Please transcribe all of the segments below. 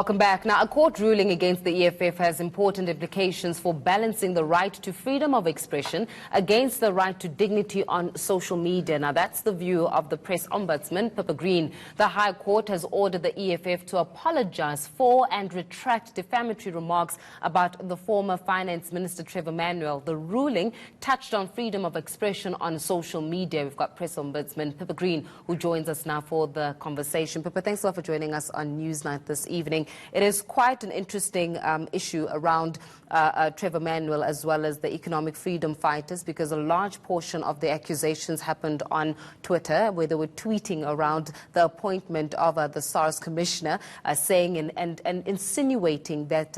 Welcome back. Now, a court ruling against the EFF has important implications for balancing the right to freedom of expression against the right to dignity on social media. Now, that's the view of the press ombudsman, Pippa Green. The High Court has ordered the EFF to apologize for and retract defamatory remarks about the former Finance Minister, Trevor Manuel. The ruling touched on freedom of expression on social media. We've got press ombudsman Pippa Green, who joins us now for the conversation. Pippa, thanks a lot for joining us on Newsnight this evening. It is quite an interesting issue around Trevor Manuel as well as the economic freedom fighters, because a large portion of the accusations happened on Twitter, where they were tweeting around the appointment of the SARS commissioner, saying and insinuating that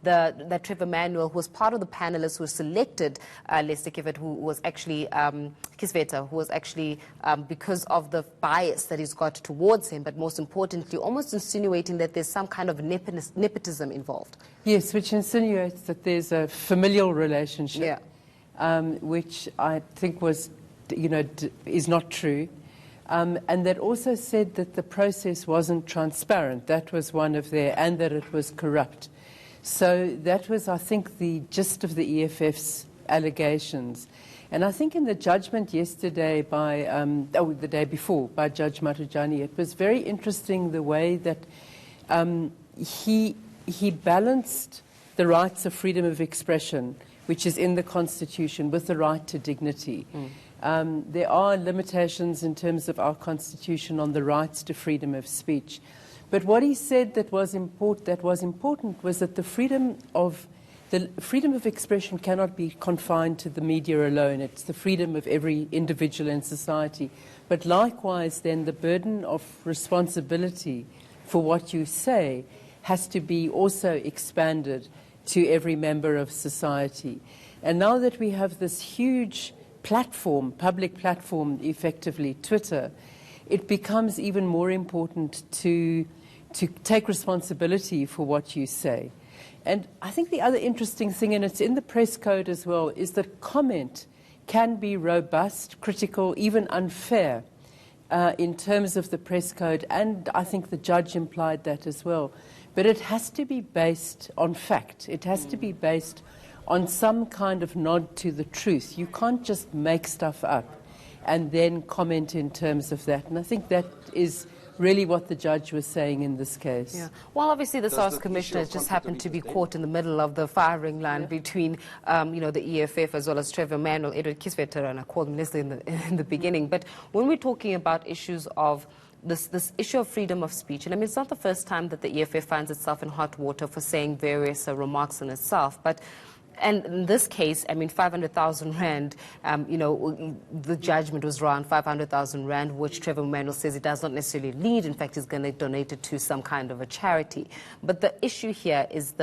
that Trevor Manuel, who was part of the panelists who selected Lester Kivet, who was actually Kisveta, who was actually because of the bias that he's got towards him, but most importantly, almost insinuating that there's some kind of nepotism involved. Yes, which insinuates that there's a familial relationship, which I think was, is not true. And that also said that the process wasn't transparent. That was one of their, and that it was corrupt. So that was, I think, the gist of the EFF's allegations. And I think in the judgment yesterday by, the day before, by Judge Matujani, it was very interesting the way that he balanced the rights of freedom of expression, which is in the Constitution, with the right to dignity. There are limitations in terms of our Constitution on the rights to freedom of speech. But what he said that was important was that the freedom of expression cannot be confined to the media alone. It's the freedom of every individual in society. But likewise, then, the burden of responsibility for what you say has to be also expanded to every member of society. And now that we have this huge platform, public platform, effectively Twitter, it becomes even more important to take responsibility for what you say. And I think the other interesting thing, and it's in the press code as well, is that comment can be robust, critical, even unfair in terms of the press code, and I think the judge implied that as well. But it has to be based on fact. It has to be based on some kind of nod to the truth. You can't just make stuff up and then comment in terms of that. And I think that is really what the judge was saying in this case. Yeah. Well, obviously the SARS commissioner has just happened to be caught in the middle of the firing line between, the EFF as well as Trevor Manuel, Edward Kisveta, and I called him Leslie in the beginning. But when we're talking about issues of this issue of freedom of speech, and I mean, it's not the first time that the EFF finds itself in hot water for saying various remarks in itself, but and in this case, I mean, 500,000 rand, the judgment was around 500,000 rand, which Trevor Manuel says he does not necessarily need. In fact, he's going to donate it to some kind of a charity. But the issue here is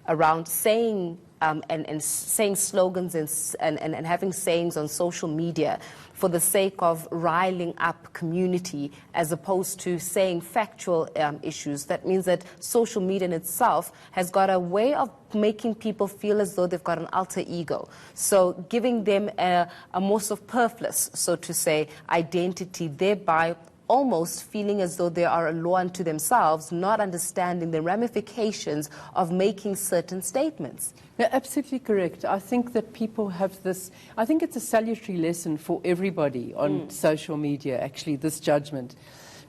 around saying and saying slogans and having sayings on social media for the sake of riling up community, as opposed to saying factual issues. That means that social media in itself has got a way of making people feel as though they've got an alter ego. So giving them a more superfluous, so to say, identity, thereby almost feeling as though they are a law unto themselves, not understanding the ramifications of making certain statements. You're absolutely correct. I think that people have this, I think it's a salutary lesson for everybody on social media, actually, this judgment.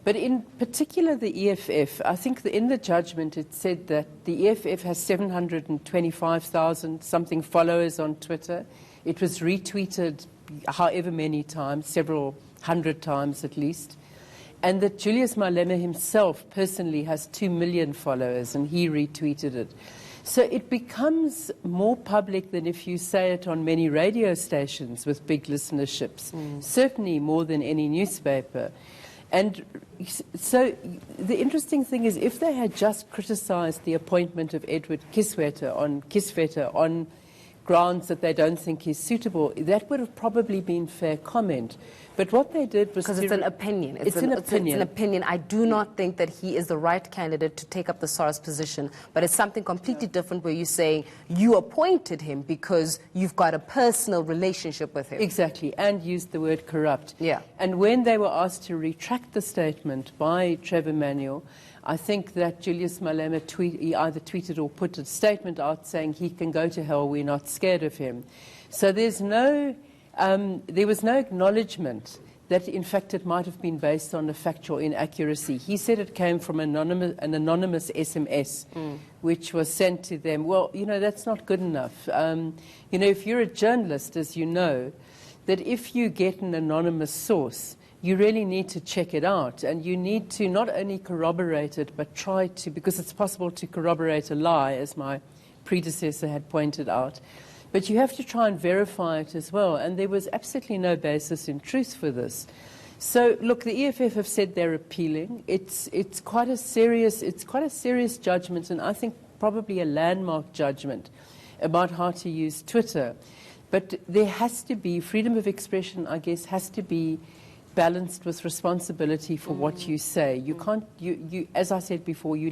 But in particular the EFF, I think that in the judgment it said that the EFF has 725,000 something followers on Twitter. It was retweeted however many times, several hundred times at least. And that Julius Malema himself personally has 2 million followers, and he retweeted it. So it becomes more public than if you say it on many radio stations with big listenerships, certainly more than any newspaper. And so the interesting thing is, if they had just criticized the appointment of Edward Kisveta on grounds that they don't think he's suitable, that would have probably been fair comment. But what they did was... Because it's an opinion. It's an opinion. It's an opinion. I do not think that he is the right candidate to take up the SARS position, but it's something completely different where you're saying you appointed him because you've got a personal relationship with him. Exactly, and used the word corrupt. Yeah. And when they were asked to retract the statement by Trevor Manuel, I think that Julius Malema he either tweeted or put a statement out saying he can go to hell, we're not scared of him. So there was no acknowledgement that in fact it might have been based on a factual inaccuracy. He said it came from an anonymous SMS which was sent to them. Well, you know, that's not good enough. You know, if you're a journalist, as you know, that if you get an anonymous source, you really need to check it out, and you need to not only corroborate it, but try to, because it's possible to corroborate a lie, as my predecessor had pointed out, but you have to try and verify it as well, and there was absolutely no basis in truth for this. So, look, the EFF have said they're appealing. It's quite a serious judgment, and I think probably a landmark judgment about how to use Twitter. But there has to be, freedom of expression, I guess, has to be balanced with responsibility for what you say. You can't, as I said before, you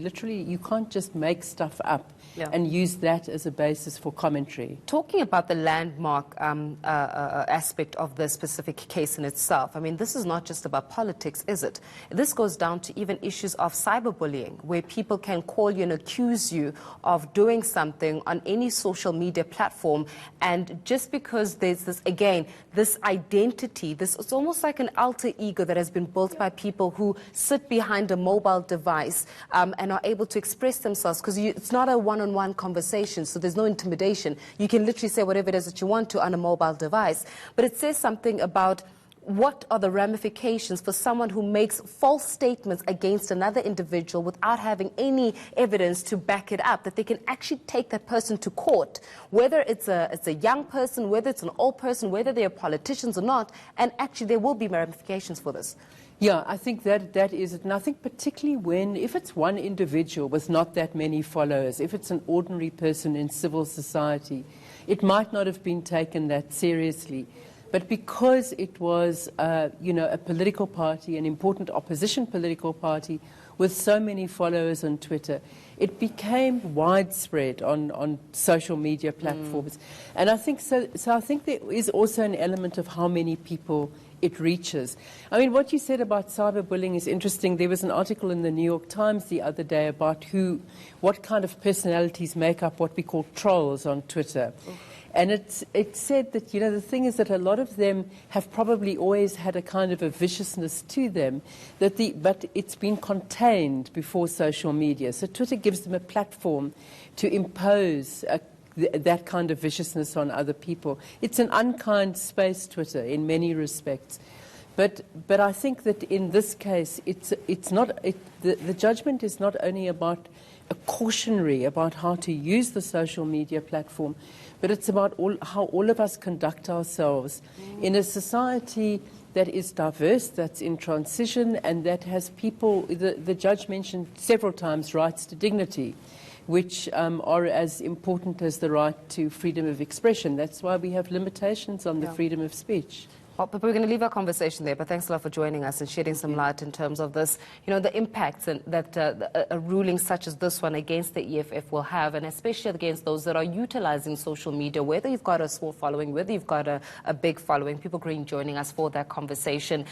can't just make stuff up and use that as a basis for commentary. Talking about the landmark aspect of the specific case in itself, I mean, this is not just about politics, is it? This goes down to even issues of cyberbullying, where people can call you and accuse you of doing something on any social media platform, and just because there's this, again, this identity, it's almost like an alter ego that has been built by people who sit behind a mobile device and are able to express themselves, because it's not a one-on-one conversation, so there's no intimidation. You can literally say whatever it is that you want to on a mobile device. But it says something about what are the ramifications for someone who makes false statements against another individual without having any evidence to back it up, that they can actually take that person to court, whether it's a young person, whether it's an old person, whether they are politicians or not, and actually there will be ramifications for this. Yeah, I think that is it. And I think particularly if it's one individual with not that many followers, if it's an ordinary person in civil society, it might not have been taken that seriously. But because it was, you know, a political party, an important opposition political party with so many followers on Twitter, it became widespread on social media platforms. And I think so I think there is also an element of how many people it reaches. I mean, what you said about cyberbullying is interesting. There was an article in the New York Times the other day about what kind of personalities make up what we call trolls on Twitter. And it said that, you know, the thing is that a lot of them have probably always had a kind of a viciousness to them, but it's been contained before social media. So Twitter gives them a platform to impose that kind of viciousness on other people. It's an unkind space, Twitter, in many respects. But I think that in this case, the judgment is not only about a cautionary about how to use the social media platform, but it's about how all of us conduct ourselves in a society that is diverse, that's in transition, and that has people, the judge mentioned several times, rights to dignity, which are as important as the right to freedom of expression. That's why we have limitations on the freedom of speech. Well, but we're going to leave our conversation there, but thanks a lot for joining us and shedding some light in terms of this, you know, the impacts that a ruling such as this one against the EFF will have, and especially against those that are utilizing social media, whether you've got a small following, whether you've got a big following. People Green joining us for that conversation.